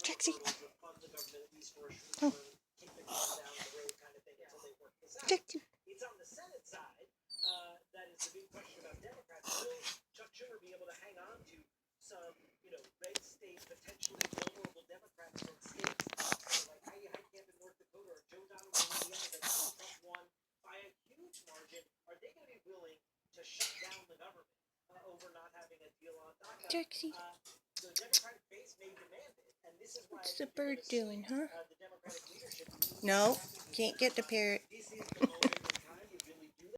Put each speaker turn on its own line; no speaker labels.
Trixie. Oh. Trixie. Trixie. What's the bird doing, huh? No, can't get the parrot.